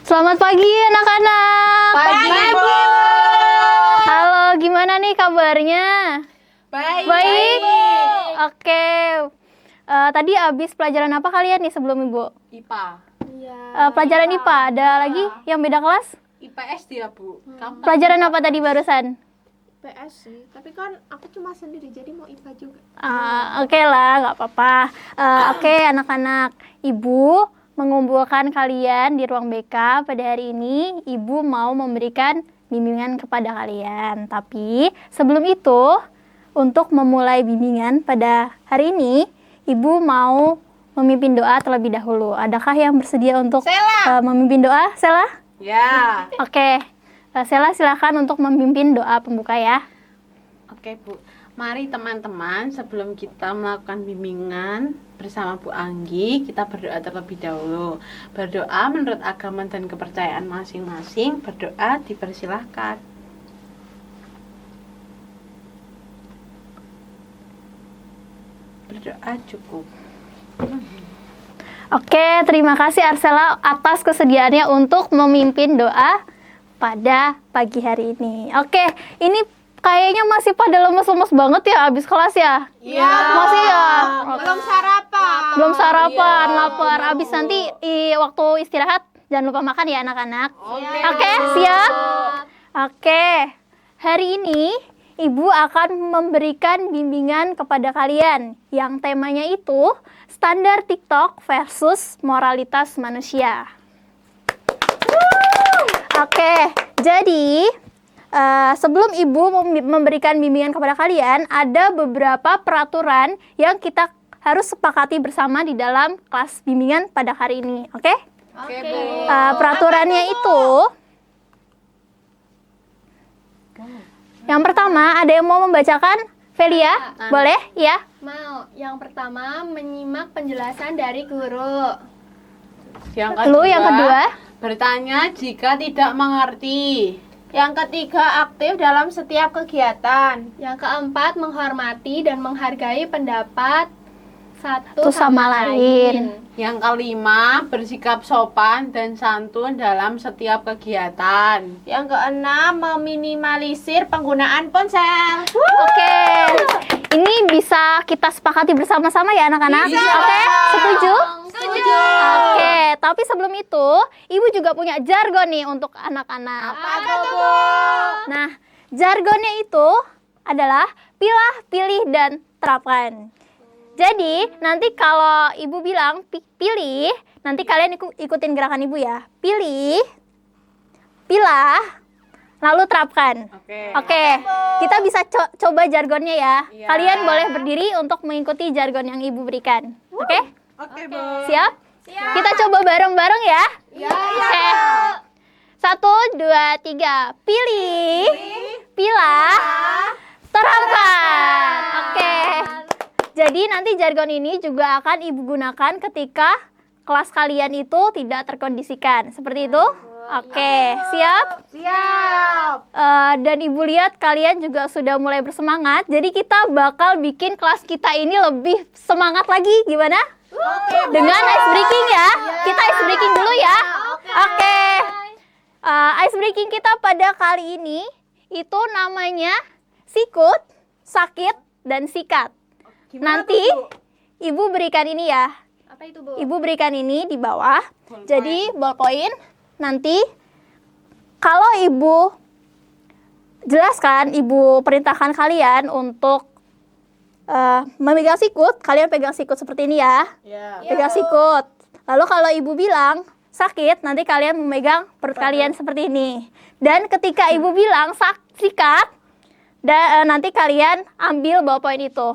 Selamat pagi anak-anak. Pagi, Bu. Halo, gimana nih kabarnya? Baik. Baik. Oke. Tadi habis pelajaran apa kalian nih sebelum Ibu? IPA. Pelajaran IPA. Ada lagi yang beda kelas? IPS dia, Bu. Kamu Pelajaran apa tadi barusan? PS sih, tapi kan aku cuma sendiri jadi mau IPA juga. Oke lah, nggak apa-apa. Oke anak-anak, Ibu mengumpulkan kalian di ruang BK pada hari ini. Ibu mau memberikan bimbingan kepada kalian. Tapi sebelum itu, untuk memulai bimbingan pada hari ini, Ibu mau memimpin doa terlebih dahulu. Adakah yang bersedia untuk memimpin doa? Sela? Ya. Oke. Sela silakan untuk memimpin doa pembuka ya. Oke, Bu. Mari teman-teman, sebelum kita melakukan bimbingan bersama Bu Anggi, kita berdoa terlebih dahulu. Berdoa menurut agama dan kepercayaan masing-masing. Berdoa dipersilahkan. Berdoa cukup. Oke, terima kasih Arsela atas kesediaannya untuk memimpin doa pada pagi hari ini. Oke, ini kayaknya masih pada lemes-lemes banget ya habis kelas ya? Iya. Masih ya? Belum sarapan. Belum sarapan, Iya. lapar. Habis nanti waktu istirahat jangan lupa makan ya anak-anak. Oke. Oke, siap? Oke. Hari ini Ibu akan memberikan bimbingan kepada kalian yang temanya itu standar TikTok versus moralitas manusia. Oke, jadi sebelum Ibu memberikan bimbingan kepada kalian, ada beberapa peraturan yang kita harus sepakati bersama di dalam kelas bimbingan pada hari ini. Oke? Oke, Bu. Peraturannya itu, yang pertama, ada yang mau membacakan? Velia, boleh? Ya. Mau. Yang pertama, menyimak penjelasan dari guru. Yang kedua? Bertanya jika tidak mengerti. Yang ketiga, aktif dalam setiap kegiatan. Yang keempat, menghormati dan menghargai pendapat satu sama lain. Yang kelima, bersikap sopan dan santun dalam setiap kegiatan. Yang keenam, meminimalisir penggunaan ponsel. Oke. Ini bisa kita sepakati bersama-sama ya anak-anak? Oke, setuju? Setuju. Oke, tapi sebelum itu, Ibu juga punya jargon nih untuk anak-anak. Apa tuh, Bu? Nah, jargonnya itu adalah pilah, pilih, dan terapkan. Jadi, nanti kalau Ibu bilang pilih, nanti kalian ikutin gerakan Ibu ya. Pilih, pilah, lalu terapkan. Oke, kita bisa coba jargonnya ya. Iya. Kalian boleh berdiri untuk mengikuti jargon yang Ibu berikan. Oke? Oke, Bu. Siap? Kita coba bareng-bareng ya. Oke. 1, 2, 3. Pilih, pilah, terapkan. Oke. Jadi nanti jargon ini juga akan Ibu gunakan ketika kelas kalian itu tidak terkondisikan. Seperti itu? Oke, siap? Siap. Dan Ibu lihat kalian juga sudah mulai bersemangat. Jadi kita bakal bikin kelas kita ini lebih semangat lagi. Gimana? Dengan ice breaking ya. Kita ice breaking dulu ya. Oke. Ice breaking kita pada kali ini itu namanya sikut, sakit, dan sikat. Nanti Ibu berikan ini ya. Apa itu, Bu? Ibu berikan ini di bawah. Jadi ballpoint. Nanti kalau Ibu jelaskan, Ibu perintahkan kalian untuk memegang sikut, kalian pegang sikut seperti ini ya. Pegang sikut. Lalu kalau Ibu bilang sakit, nanti kalian memegang perut kalian seperti ini. Dan ketika Ibu bilang sikat, dan nanti kalian ambil ballpoint itu.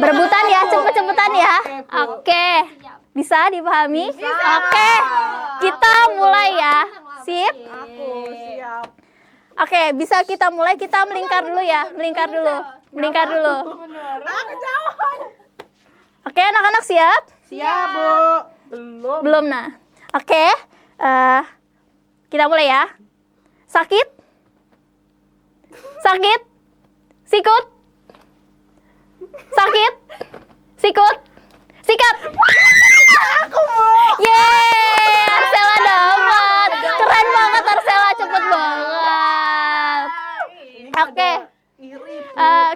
Berebutan ya, cepet-cepetan ya. Oke. Bisa dipahami? Oke. Kita mulai ya. Sip? Siap. Oke, bisa kita mulai. Kita melingkar dulu ya. Melingkar dulu. Oke, anak-anak siap? Siap, Bu. Belum, nah. Oke. Kita mulai ya. Sakit? Sakit? Sikut? Sakit? Sikut? Sikat? Yeay! Arsela dapat.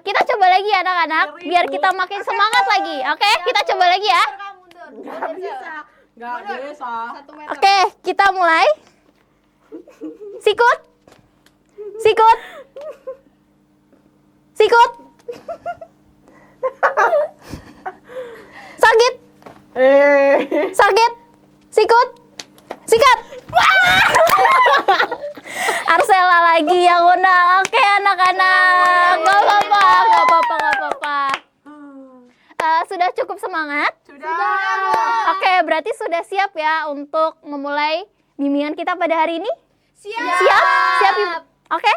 kita coba lagi ya anak-anak, biar kita makin semangat lagi. Oke, kita coba lagi ya. Nggak bisa. Oke, kita mulai. Sikut. Sikut. Sikut. Sakit. Sakit. Sikut. Sikat. Arsela lagi yang undang. Oke anak-anak. Gak apa-apa, gak apa-apa, gak apa-apa. Sudah cukup semangat? Sudah. Oke, berarti sudah siap ya untuk memulai bimbingan kita pada hari ini? Siap? Siap, Ibu? Oke?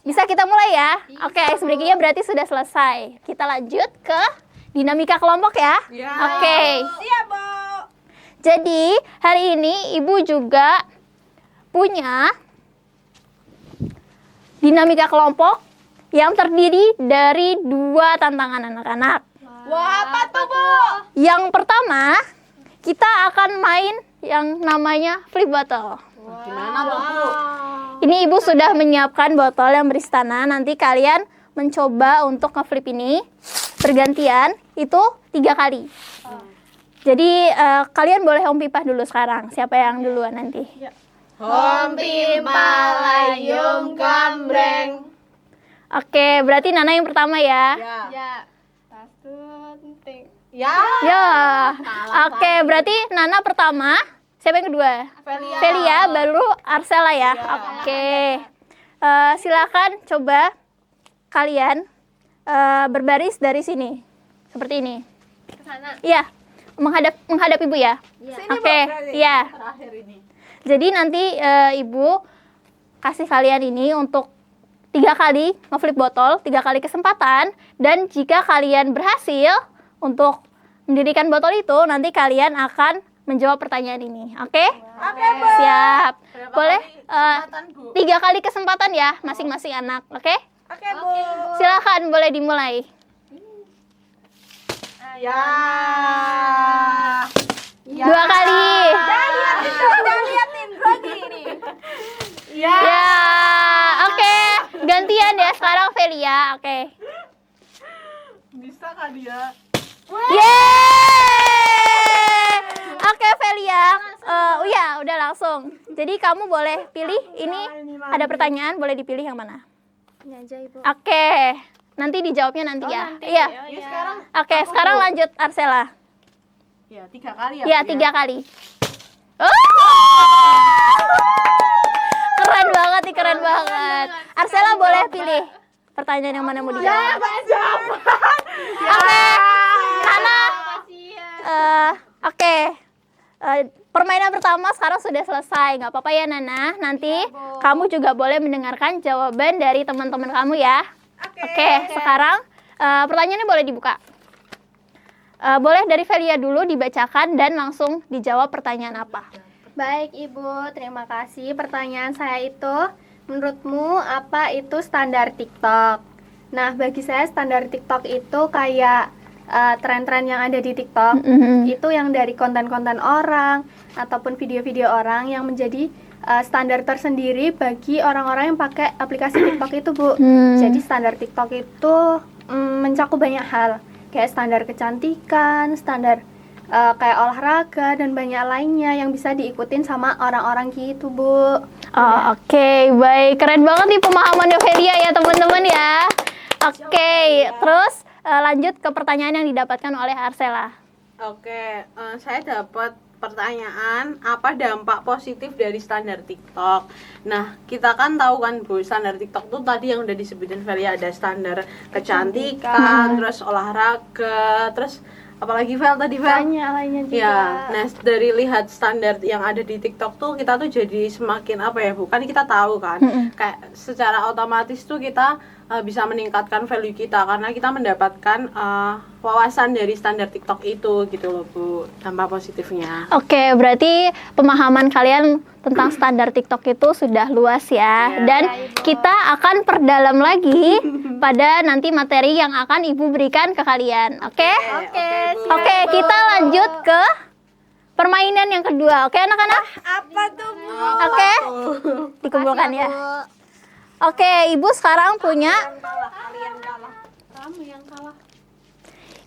Bisa kita mulai ya? Oke, icebreaking-nya berarti sudah selesai. Kita lanjut ke dinamika kelompok ya? Ya. Oke. Siap, Bu. Jadi, hari ini Ibu juga punya dinamika kelompok yang terdiri dari 2 tantangan anak-anak. Wah, apa tuh, Bu? Yang pertama, kita akan main yang namanya flip bottle. Gimana tuh, Bu? Ini Ibu sudah menyiapkan botol yang berisi tanah. Nanti kalian mencoba untuk ngeflip ini bergantian, itu 3 kali. Jadi kalian boleh Om Pipah dulu sekarang. Siapa yang duluan nanti? Om Pipah layung gambreng. Oke, berarti Nana yang pertama ya. Ya. Ya. Tas tunting. Ya. Ya. Oke, berarti Nana pertama. Siapa yang kedua? Velia, baru Arsela ya. Oke. Silakan coba kalian berbaris dari sini. Seperti ini. Ke sana. Iya. Menghadap Ibu ya. Oke, iya. Terakhir ini. Jadi nanti Ibu kasih kalian ini untuk 3 kali ngeflip botol, 3 kali kesempatan. Dan jika kalian berhasil untuk mendirikan botol itu, nanti kalian akan menjawab pertanyaan ini. Oke? Oke, Bu. Siap. Berapa Boleh? kali kesempatan, Bu? 3 kali kesempatan ya, masing-masing anak. Oke? Oke, Bu. Silakan, boleh dimulai. Ya. 2 kali. Udah liatin lagi ini. Ya. Ya, oke. Gantian ya sekarang Velia. Oke. Bisa kali ya. Yeay! Oke Velia. Ya, udah langsung. Jadi kamu boleh pilih ini ada pertanyaan, boleh dipilih yang mana? Ini aja, Ibu. Oke. Nanti dijawabnya nanti ya. Iya. Ya, sekarang Oke, sekarang lanjut Arsela. ya 3 kali ya. Ya, Bu, 3 kali. Oh! Keren banget nih, keren banget. Arsela boleh pilih pertanyaan yang mana mau dijawab. Oke, Nana. Oke. Permainan pertama sekarang sudah selesai. Nggak apa-apa ya Nana. Nanti kamu juga boleh mendengarkan jawaban dari teman-teman kamu ya. Oke, sekarang pertanyaannya boleh dibuka. Boleh dari Velia dulu dibacakan dan langsung dijawab pertanyaan apa. Baik, Ibu. Terima kasih. Pertanyaan saya itu, menurutmu apa itu standar TikTok? Nah, bagi saya standar TikTok itu kayak tren-tren yang ada di TikTok. Itu yang dari konten-konten orang ataupun video-video orang yang menjadi standar tersendiri bagi orang-orang yang pakai aplikasi TikTok itu, Bu. Jadi standar TikTok itu mencakup banyak hal. Kayak standar kecantikan, standar kayak olahraga dan banyak lainnya yang bisa diikutin sama orang-orang gitu, Bu. Oke, baik. Keren banget nih pemahamannya Velia ya teman-teman ya. Oke, terus lanjut ke pertanyaan yang didapatkan oleh Arsela. Oke, saya dapat pertanyaan, apa dampak positif dari standar TikTok? Nah, kita kan tahu kan Bu, standar TikTok tuh tadi yang udah disebutin Velia, ada standar kecantikan, terus olahraga, terus apalagi Vel tadi Vel? Banyak lainnya juga. Ya, nah dari lihat standar yang ada di TikTok tuh kita tuh jadi semakin apa ya Bu, kan kita tahu kan kayak secara otomatis tuh kita bisa meningkatkan value kita karena kita mendapatkan wawasan dari standar TikTok itu gitu loh Bu, dampak positifnya. Oke, berarti pemahaman kalian tentang standar TikTok itu sudah luas ya. Iya. Dan Ya, Ibu. kita akan perdalam lagi pada nanti materi yang akan Ibu berikan ke kalian. Oke? Oke, Bu. Oke, kita lanjut ke permainan yang kedua. Oke, anak-anak? Apa tuh, Bu? Oke? Dikumpulkan ya. Oke, Ibu sekarang punya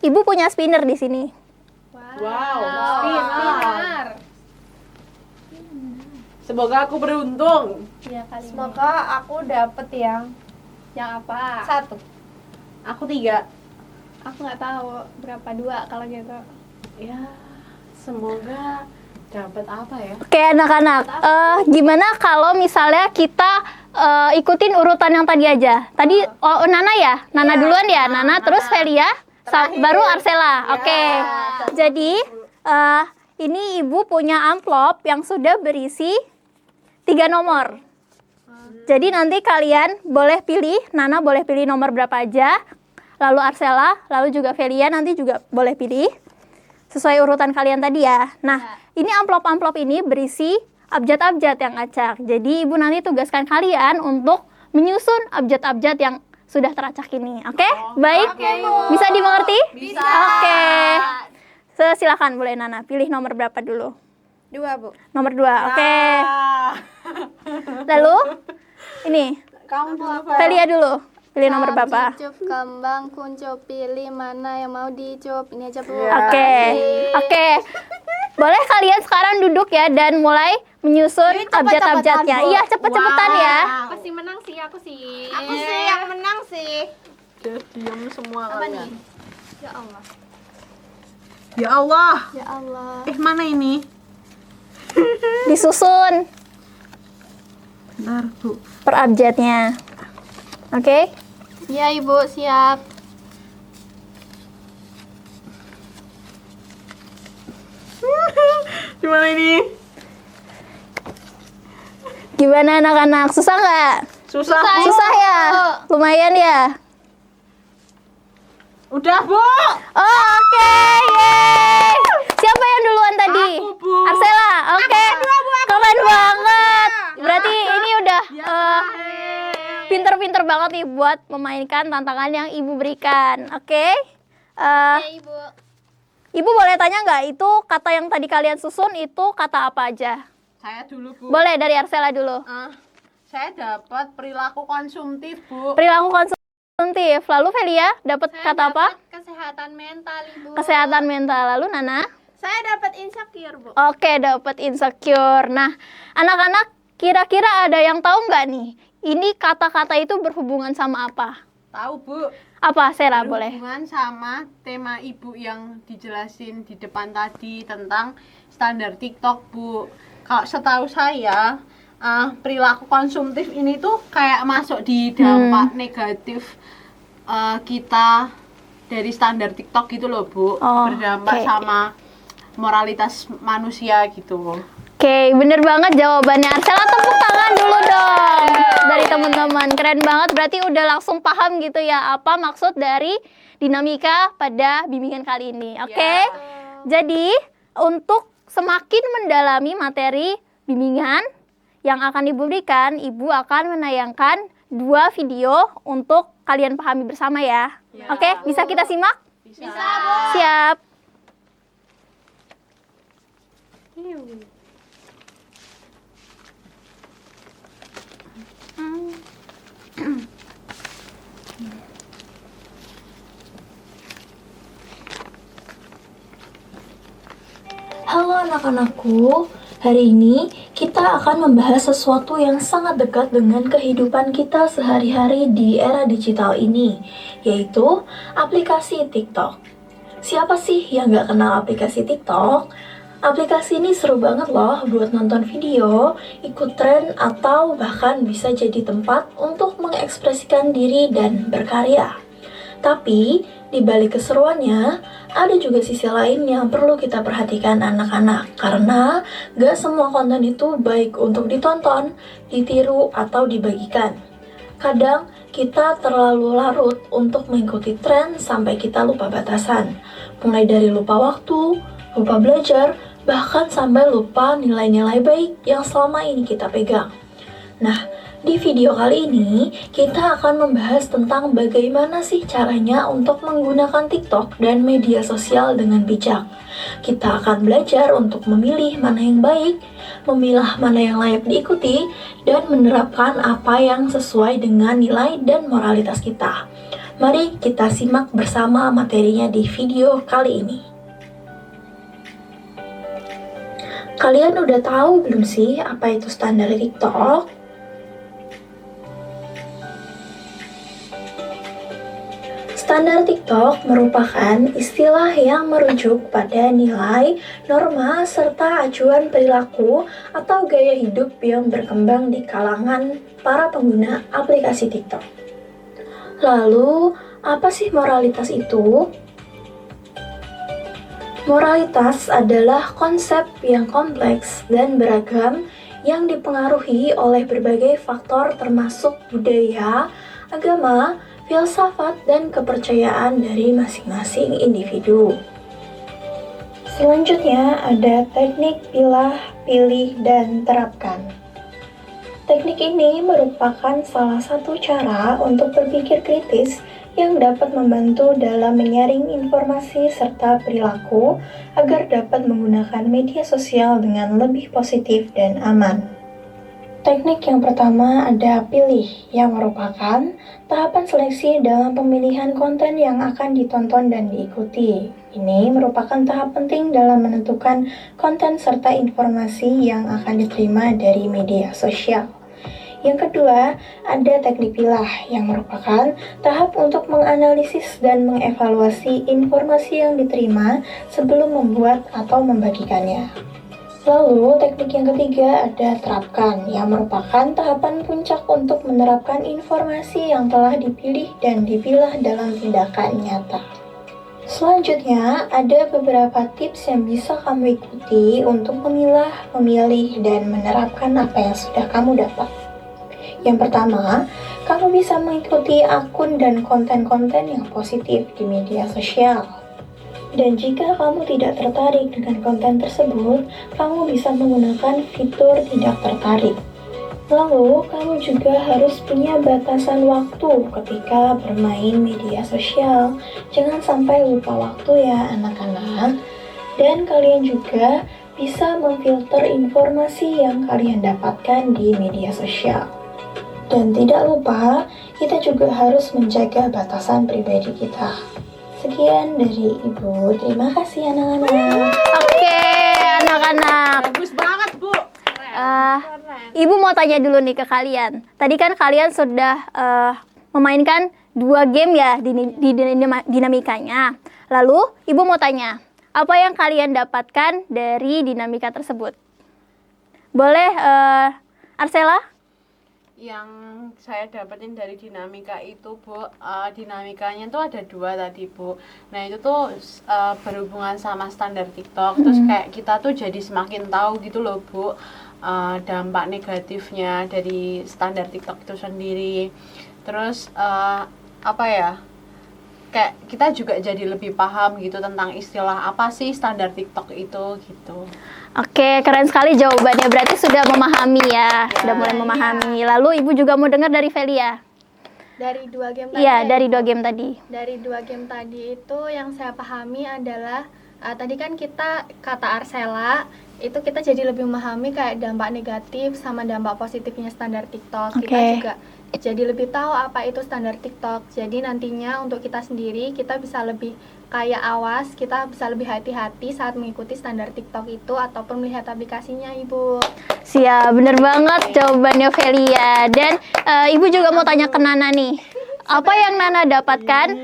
Ibu punya spinner di sini. Wow, Benar. Semoga aku beruntung. Iya kali. Semoga aku dapet Yang apa? 1. Aku 3. Aku nggak tahu berapa 2 kalau gitu. Ya, semoga dapat apa ya? Oke anak-anak, gimana kalau misalnya kita ikutin urutan yang tadi aja? Tadi Nana ya? Nana duluan ya? Nana, terus Velia, baru Arsela. Oke, jadi ini ibu punya amplop yang sudah berisi 3 nomor. Jadi nanti kalian boleh pilih, Nana boleh pilih nomor berapa aja, lalu Arsela, lalu juga Velia nanti juga boleh pilih sesuai urutan kalian tadi ya. Nah, ini amplop-amplop ini berisi abjad-abjad yang acak. Jadi ibu nanti tugaskan kalian untuk menyusun abjad-abjad yang sudah teracak ini. Oke? Baik? Bisa dimengerti? Bisa. Oke. Silakan boleh Nana pilih nomor berapa dulu? 2, Bu. Nomor 2. Oke. Lalu ini Kamu dulu, Velia dulu. Pilih nomor berapa? Cup, kembang, kuncup, pilih mana yang mau dicup. Ini aja Bu. Oke. Oke. Boleh kalian sekarang duduk ya dan mulai menyusun abjad-abjadnya. Iya, cepet-cepetan ya. Aku sih menang sih, aku sih. Aku sih yang menang sih. Diam semua Apa kalian. nih? Ya Allah. Ya Allah. Ya Allah. Mana ini? Disusun Bentar, Bu. per abjadnya. Oke? Ya Ibu, siap. Gimana ini? Gimana anak-anak? Susah nggak? Susah, Bu. Susah ya? Lumayan ya? Udah, Bu. Oh, oke. Yeay. Siapa yang duluan tadi? Aku, Bu. Arsela. Oke. Keren banget. Berarti ini udah pinter-pinter banget nih buat memainkan tantangan yang ibu berikan. Oke? Ya Ibu. Ibu boleh tanya nggak, itu kata yang tadi kalian susun itu kata apa aja? Saya dulu, Bu. Boleh dari Arsela dulu. Saya dapat perilaku konsumtif, Bu. Perilaku konsumtif. Lalu Velia dapat kata apa? Kesehatan mental Ibu. Kesehatan mental. Lalu Nana? Saya dapat insecure, Bu. Oke, dapat insecure. Nah, anak-anak kira-kira ada yang tahu nggak nih? Ini kata-kata itu berhubungan sama apa? Tahu, Bu. Apa, Sera, boleh? Berhubungan sama tema ibu yang dijelasin di depan tadi tentang standar TikTok, Bu. Kalau setahu saya, perilaku konsumtif ini tuh kayak masuk di dampak negatif kita dari standar TikTok gitu loh, Bu. Oh, Berdampak oke. sama moralitas manusia gitu. Oke, bener banget jawabannya. Arsela, tepuk tangan dulu dong dari teman-teman. Keren banget, berarti udah langsung paham gitu ya apa maksud dari dinamika pada bimbingan kali ini. Oke? Jadi, untuk semakin mendalami materi bimbingan yang akan Ibu berikan, Ibu akan menayangkan 2 video untuk kalian pahami bersama ya. Oke, bisa kita simak? Bisa. Siap. Halo anak-anakku, hari ini kita akan membahas sesuatu yang sangat dekat dengan kehidupan kita sehari-hari di era digital ini, yaitu aplikasi TikTok. Siapa sih yang gak kenal aplikasi TikTok? Aplikasi ini seru banget loh buat nonton video, ikut tren, atau bahkan bisa jadi tempat untuk mengekspresikan diri dan berkarya. Tapi, di balik keseruannya, ada juga sisi lain yang perlu kita perhatikan anak-anak. Karena gak semua konten itu baik untuk ditonton, ditiru, atau dibagikan. Kadang, kita terlalu larut untuk mengikuti tren sampai kita lupa batasan. Mulai dari lupa waktu, lupa belajar, bahkan sampai lupa nilai-nilai baik yang selama ini kita pegang. Nah, di video kali ini, kita akan membahas tentang bagaimana sih caranya untuk menggunakan TikTok dan media sosial dengan bijak. Kita akan belajar untuk memilih mana yang baik, memilah mana yang layak diikuti, dan menerapkan apa yang sesuai dengan nilai dan moralitas kita. Mari kita simak bersama materinya di video kali ini. Kalian udah tahu belum sih apa itu standar TikTok? Standar TikTok merupakan istilah yang merujuk pada nilai, norma, serta acuan perilaku atau gaya hidup yang berkembang di kalangan para pengguna aplikasi TikTok. Lalu, apa sih moralitas itu? Moralitas adalah konsep yang kompleks dan beragam yang dipengaruhi oleh berbagai faktor termasuk budaya, agama, filsafat, dan kepercayaan dari masing-masing individu. Selanjutnya ada teknik pilah, pilih, dan terapkan. Teknik ini merupakan salah satu cara untuk berpikir kritis yang dapat membantu dalam menyaring informasi serta perilaku agar dapat menggunakan media sosial dengan lebih positif dan aman. Teknik yang pertama ada pilih, yang merupakan tahapan seleksi dalam pemilihan konten yang akan ditonton dan diikuti. Ini merupakan tahap penting dalam menentukan konten serta informasi yang akan diterima dari media sosial. Yang kedua, ada teknik pilah, yang merupakan tahap untuk menganalisis dan mengevaluasi informasi yang diterima sebelum membuat atau membagikannya. Lalu, teknik yang ketiga ada terapkan, yang merupakan tahapan puncak untuk menerapkan informasi yang telah dipilih dan dipilah dalam tindakan nyata. Selanjutnya, ada beberapa tips yang bisa kamu ikuti untuk memilah, memilih, dan menerapkan apa yang sudah kamu dapat. Yang pertama, kamu bisa mengikuti akun dan konten-konten yang positif di media sosial. Dan jika kamu tidak tertarik dengan konten tersebut, kamu bisa menggunakan fitur tidak tertarik. Lalu, kamu juga harus punya batasan waktu ketika bermain media sosial. Jangan sampai lupa waktu ya anak-anak. Dan kalian juga bisa memfilter informasi yang kalian dapatkan di media sosial. Dan tidak lupa, kita juga harus menjaga batasan pribadi kita. Sekian dari Ibu, terima kasih anak-anak. Oke, anak-anak. Bagus banget, Bu. Ibu mau tanya dulu nih ke kalian. Tadi kan kalian sudah memainkan 2 game ya di dinamikanya. Lalu, Ibu mau tanya, apa yang kalian dapatkan dari dinamika tersebut? Boleh, Arsela? Yang saya dapetin dari dinamika itu, Bu, dinamikanya tuh ada 2 tadi, Bu. Nah, itu tuh berhubungan sama standar TikTok. Terus kayak kita tuh jadi semakin tahu gitu loh, Bu, dampak negatifnya dari standar TikTok itu sendiri. Terus apa ya, kayak kita juga jadi lebih paham gitu tentang istilah apa sih standar TikTok itu gitu. Oke, keren sekali jawabannya. Berarti sudah memahami ya, sudah mulai memahami. Lalu Ibu juga mau dengar dari Velia. Dari 2 game tadi. Iya, dari 2 game tadi. Dari 2 game tadi itu yang saya pahami adalah tadi kan kita kata Arsela itu kita jadi lebih memahami kayak dampak negatif sama dampak positifnya standar TikTok. Kita juga jadi lebih tahu apa itu standar TikTok. Jadi nantinya untuk kita sendiri kita bisa lebih kayak awas, kita bisa lebih hati-hati saat mengikuti standar TikTok itu ataupun melihat aplikasinya, Ibu. Siap, bener banget jawabannya Velia. Dan Ibu juga mau tanya ke Nana nih. Apa yang Nana dapatkan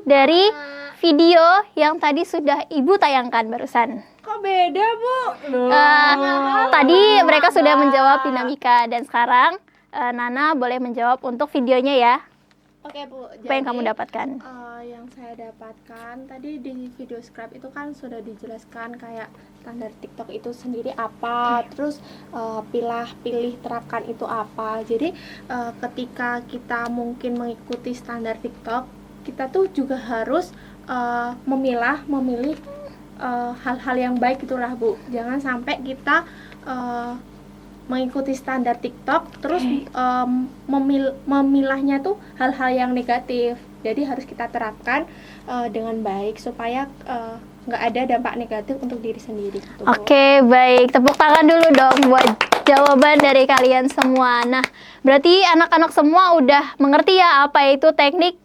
dari video yang tadi sudah Ibu tayangkan barusan? Kok beda, Bu? Tadi mereka sudah menjawab dinamika dan sekarang Nana boleh menjawab untuk videonya ya. Oke, Bu. Apa yang kamu dapatkan? Yang saya dapatkan tadi di video script itu kan sudah dijelaskan kayak standar TikTok itu sendiri apa, terus pilah, pilih, terapkan itu apa. Jadi ketika kita mungkin mengikuti standar TikTok, kita tuh juga harus memilah, memilih hal-hal yang baik itulah, Bu. Jangan sampai kita mengikuti standar TikTok terus memilahnya tuh hal-hal yang negatif. Jadi harus kita terapkan dengan baik supaya nggak ada dampak negatif untuk diri sendiri gitu, Bu. Oke, baik. Tepuk tangan dulu dong buat jawaban dari kalian semua. Nah, berarti anak-anak semua udah mengerti ya apa itu teknik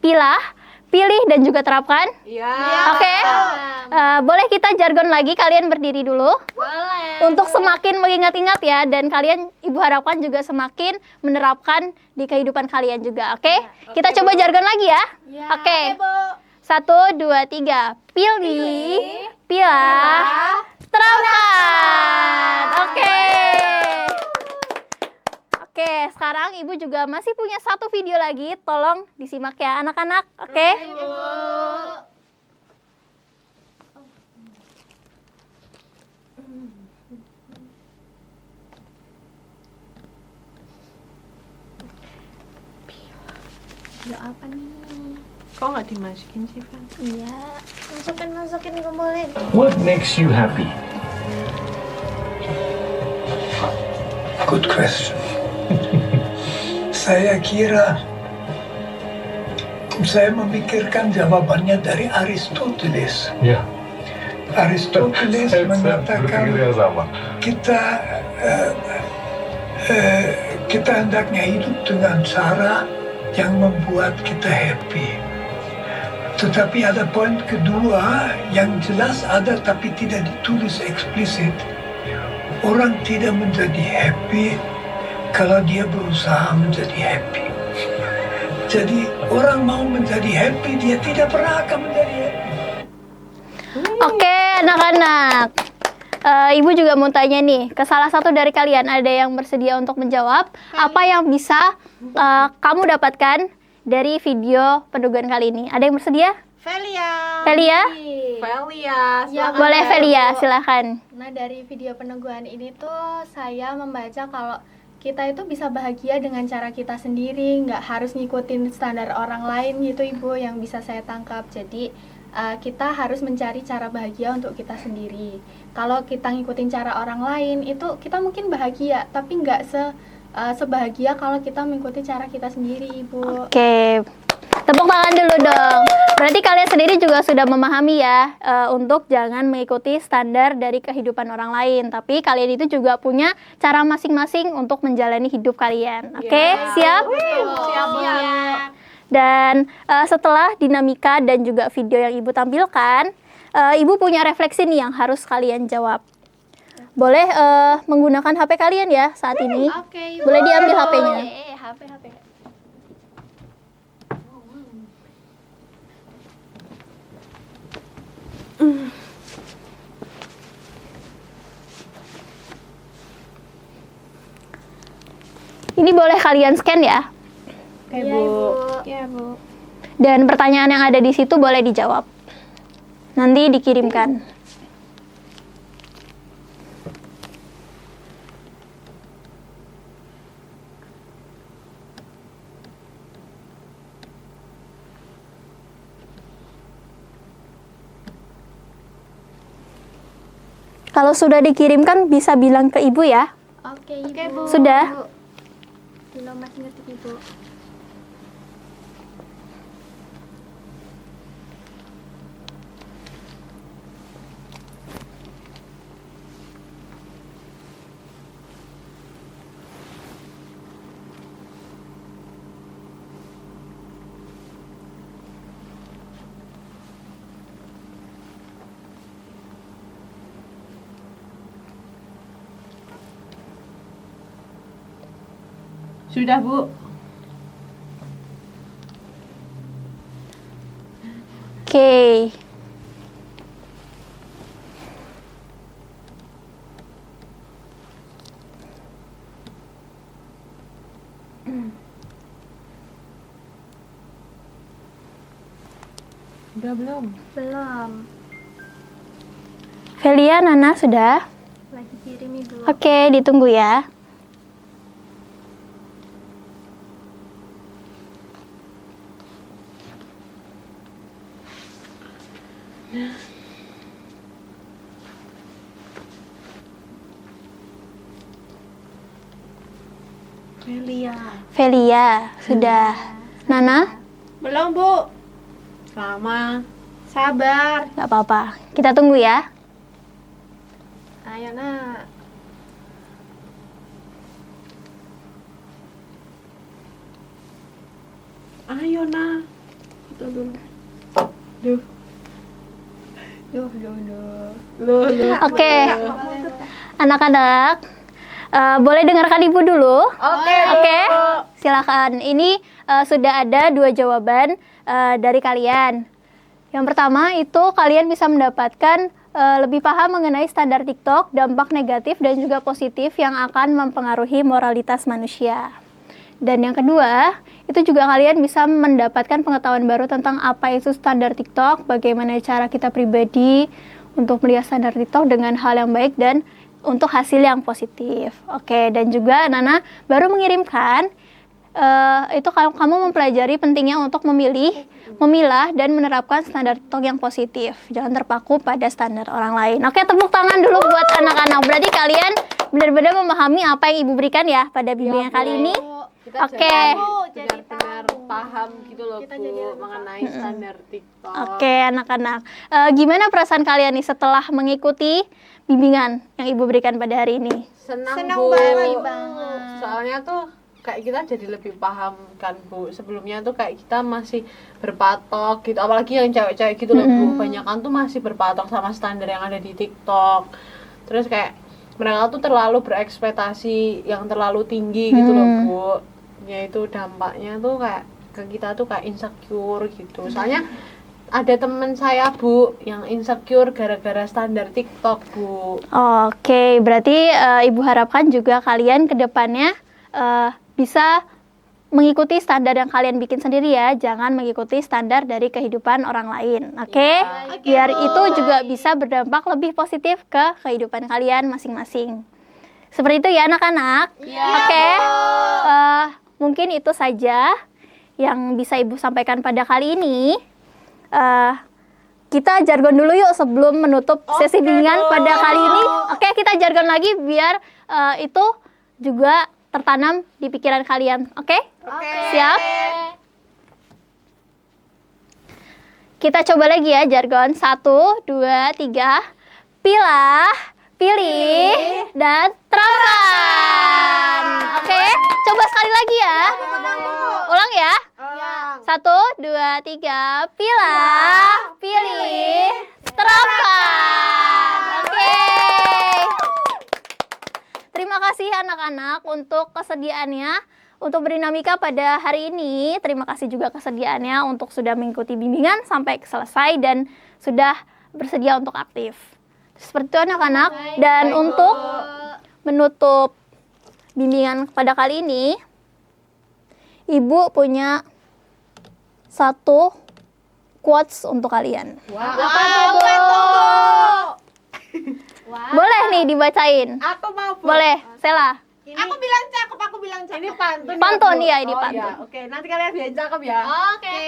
pilah, pilih, dan juga terapkan. Iya. Oke. Boleh kita jargon lagi, kalian berdiri dulu. Boleh. Untuk semakin mengingat-ingat ya, dan kalian Ibu harapkan juga semakin menerapkan di kehidupan kalian juga, oke? Kita coba jargon lagi ya. Oke. 1, 2, 3. Pilih, pilah, terapkan. Oke. Oke, sekarang Ibu juga masih punya satu video lagi, tolong disimak ya anak-anak, oke? Kok nggak dimasukin sih, Van? Masukin kembali. What makes you happy? Good question. Saya kira saya memikirkan jawabannya dari Aristoteles. Ya. Aristoteles mengatakan sama. kita kita hendaknya hidup dengan cara yang membuat kita happy. Tetapi ada poin kedua yang jelas ada tapi tidak ditulis eksplisit. Orang tidak menjadi happy kalau dia berusaha menjadi happy. Jadi orang mau menjadi happy, dia tidak pernah akan menjadi happy. Oke, anak-anak. Ibu juga mau tanya nih, ke salah satu dari kalian ada yang bersedia untuk menjawab apa yang bisa kamu dapatkan dari video peneguhan kali ini? Ada yang bersedia? Velia. Velia? Ya, Boleh Velia, silahkan. Nah, dari video peneguhan ini tuh saya membaca kalau kita itu bisa bahagia dengan cara kita sendiri, nggak harus ngikutin standar orang lain gitu Ibu, yang bisa saya tangkap. Jadi kita harus mencari cara bahagia untuk kita sendiri. Kalau kita ngikutin cara orang lain itu kita mungkin bahagia, tapi nggak sebahagia kalau kita mengikuti cara kita sendiri Ibu. Oke, tepuk tangan dulu dong. Berarti kalian sendiri juga sudah memahami ya, untuk jangan mengikuti standar dari kehidupan orang lain. Tapi kalian itu juga punya cara masing-masing untuk menjalani hidup kalian. Oke, siap? Siap. Dan setelah dinamika dan juga video yang Ibu tampilkan, Ibu punya refleksi nih yang harus kalian jawab. Boleh menggunakan HP kalian ya saat ini. Oke, Boleh diambil HP-nya. HP. Ini boleh kalian scan ya. Oke, Iya, Bu. Ibu. Iya, Bu. Dan pertanyaan yang ada di situ boleh dijawab. Nanti dikirimkan. Kalau sudah dikirimkan bisa bilang ke Ibu ya. Oke, Ibu. Sudah? Belum, masih ngetik Ibu. Sudah, Bu. Oke. Udah belum? Belum. Velia, Nana sudah? Lagi kirim Ibu. Oke, ditunggu ya. Velia, sudah. Nana? Belum, Bu. Lama. Sabar. Gak apa-apa. Kita tunggu ya. Ayo, Nak. Ayo, Nah. Oke, anak-anak, boleh dengarkan ibu dulu. Oke, silakan. Ini sudah ada 2 jawaban dari kalian. Yang pertama itu kalian bisa mendapatkan lebih paham mengenai standar TikTok, dampak negatif dan juga positif yang akan mempengaruhi moralitas manusia. Dan yang kedua, itu juga kalian bisa mendapatkan pengetahuan baru tentang apa itu standar TikTok, bagaimana cara kita pribadi untuk melihat standar TikTok dengan hal yang baik dan untuk hasil yang positif. Oke, dan juga Nana baru mengirimkan itu kamu mempelajari pentingnya untuk memilah dan menerapkan standar TikTok yang positif. Jangan terpaku pada standar orang lain. Oke, tepuk tangan dulu buat anak-anak. Berarti kalian benar-benar memahami apa yang Ibu berikan ya pada bimbingan kali ini. Kita Oke. benar-benar paham gitu loh Bu mengenai standar TikTok. Oke, anak-anak. Gimana perasaan kalian nih setelah mengikuti bimbingan yang Ibu berikan pada hari ini? Senang Senang Bu. banget. Soalnya tuh kayak kita jadi lebih paham kan Bu. Sebelumnya tuh kayak kita masih berpatok gitu, apalagi yang cewek-cewek gitu loh Bu. Banyakan tuh masih berpatok sama standar yang ada di TikTok. Terus kayak mereka tuh terlalu berekspektasi yang terlalu tinggi gitu loh Bu. Yaitu dampaknya tuh kayak ke kita tuh kayak insecure gitu. Soalnya ada temen saya Bu yang insecure gara-gara standar TikTok Bu. Oke, berarti Ibu harapkan juga kalian ke depannya bisa mengikuti standar yang kalian bikin sendiri ya. Jangan mengikuti standar dari kehidupan orang lain. Oke? Biar itu juga bisa berdampak lebih positif ke kehidupan kalian masing-masing. Seperti itu ya anak-anak? Oke? Mungkin itu saja yang bisa Ibu sampaikan pada kali ini. Kita jargon dulu yuk sebelum menutup sesi bimbingan pada kali ini. Oke, kita jargon lagi biar itu juga tertanam di pikiran kalian. Oke? Siap? Kita coba lagi ya jargon. 1, 2, 3. Pilah, pilih, dan terapkan. Oke? Coba sekali lagi ya. Ulang ya. 1, 2, 3. Pilah, pilih, terapkan. Oke. Terima kasih anak-anak untuk kesediaannya untuk berdinamika pada hari ini. Terima kasih juga kesediaannya untuk sudah mengikuti bimbingan sampai selesai dan sudah bersedia untuk aktif. Seperti itu anak-anak. Dan untuk menutup bimbingan pada kali ini, Ibu punya 1 quotes untuk kalian. Boleh nih dibacain. Aku mau Bu. Boleh, Sela. Aku bilang cakep. Ini pantun. Pantun Bu. ya, ini Oh, pantun. Ya. Oke, nanti kalian bilang cakep ya. Oke.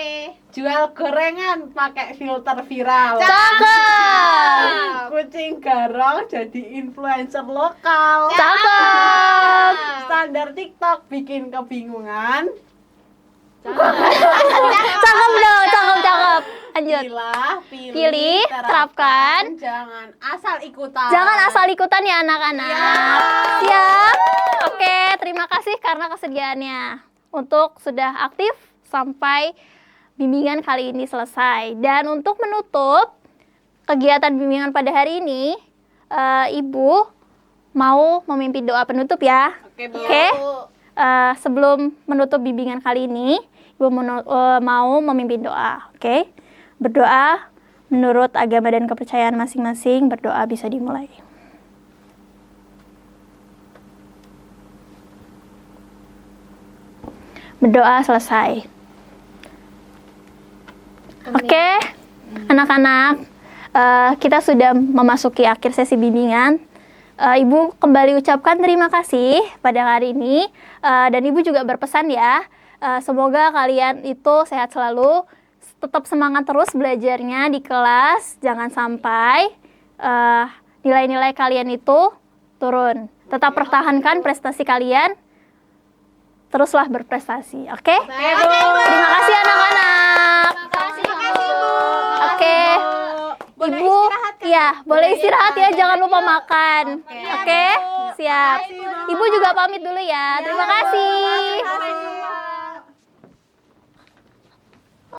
Jual gorengan pakai filter viral. Cakep. Kucing garong jadi influencer lokal. Cakep. Standar TikTok bikin kebingungan. Cakep dong, cakep. Lanjut. Pilih, terapkan. Jangan asal ikutan. Jangan asal ikutan ya anak-anak. Siap? Oke, terima kasih karena kesediaannya untuk sudah aktif sampai bimbingan kali ini selesai. Dan untuk menutup kegiatan bimbingan pada hari ini, Ibu mau memimpin doa penutup ya. Oke? Sebelum menutup bimbingan kali ini, Ibu mau memimpin doa. Oke? Berdoa menurut agama dan kepercayaan masing-masing. Berdoa bisa dimulai. Berdoa selesai. Oke, anak-anak, kita sudah memasuki akhir sesi bimbingan. Ibu kembali ucapkan terima kasih pada hari ini, dan Ibu juga berpesan ya, semoga kalian itu sehat selalu, tetap semangat terus belajarnya di kelas, jangan sampai nilai-nilai kalian itu turun. Tetap pertahankan prestasi kalian, teruslah berprestasi, oke? Terima kasih anak-anak. Oke, Ibu, ya boleh istirahat ya, jangan lupa makan, oke? Siap. Ibu juga pamit dulu ya. Terima kasih.